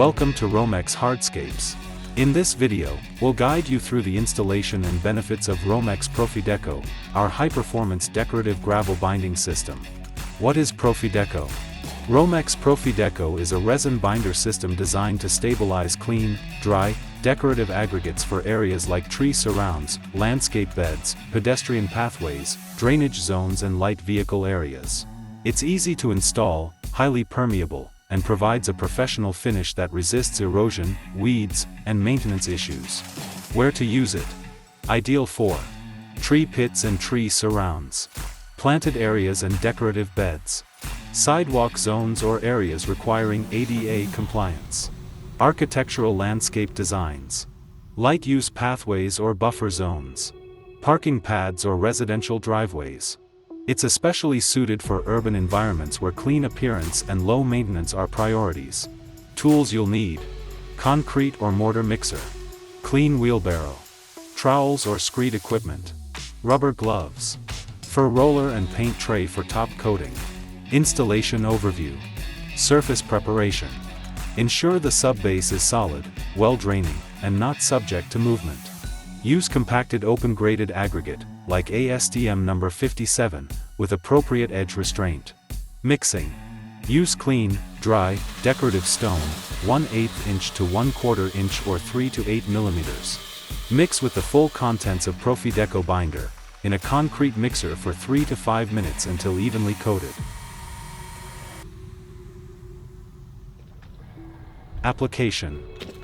Welcome to ROMEX Hardscapes. In this video, we'll guide you through the installation and benefits of ROMEX Profi-DEKO, our high-performance decorative gravel binding system. What is Profideco? ROMEX Profi-DEKO is a resin binder system designed to stabilize clean, dry, decorative aggregates for areas like tree surrounds, landscape beds, pedestrian pathways, drainage zones and light vehicle areas. It's easy to install, highly permeable, and provides a professional finish that resists erosion, weeds, and maintenance issues. Where to use it? Ideal for tree pits and tree surrounds, planted areas and decorative beds, sidewalk zones or areas requiring ADA compliance, architectural landscape designs, light-use pathways or buffer zones, parking pads or residential driveways. It's especially suited for urban environments where clean appearance and low maintenance are priorities. Tools you'll need: concrete or mortar mixer, clean wheelbarrow, trowels or screed equipment, rubber gloves, fur roller and paint tray for top coating. Installation overview. Surface preparation. Ensure the subbase is solid, well-draining, and not subject to movement. Use compacted open-graded aggregate, like ASTM number 57, with appropriate edge restraint. Mixing. Use clean, dry, decorative stone, 1/8 inch to 1/4 inch or 3 to 8 millimeters. Mix with the full contents of Profideco binder, in a concrete mixer for 3 to 5 minutes until evenly coated. Application.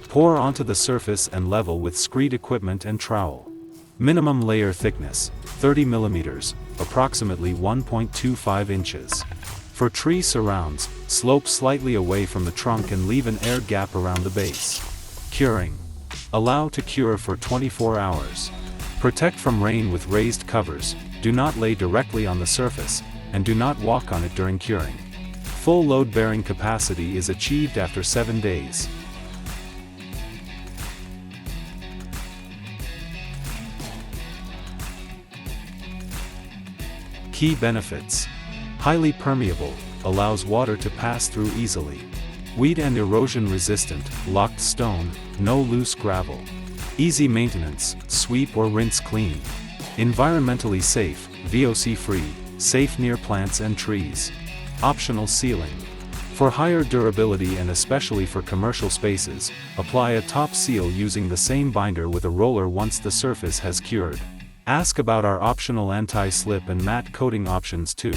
Pour onto the surface and level with screed equipment and trowel. Minimum layer thickness, 30 mm, approximately 1.25 inches. For tree surrounds, slope slightly away from the trunk and leave an air gap around the base. Curing. Allow to cure for 24 hours. Protect from rain with raised covers, do not lay directly on the surface, and do not walk on it during curing. Full load-bearing capacity is achieved after 7 days. Key benefits. Highly permeable, allows water to pass through easily. Weed and erosion resistant, locked stone, no loose gravel. Easy maintenance, sweep or rinse clean. Environmentally safe, VOC free, safe near plants and trees. Optional sealing. For higher durability and especially for commercial spaces, apply a top seal using the same binder with a roller once the surface has cured. Ask about our optional anti-slip and matte coating options too.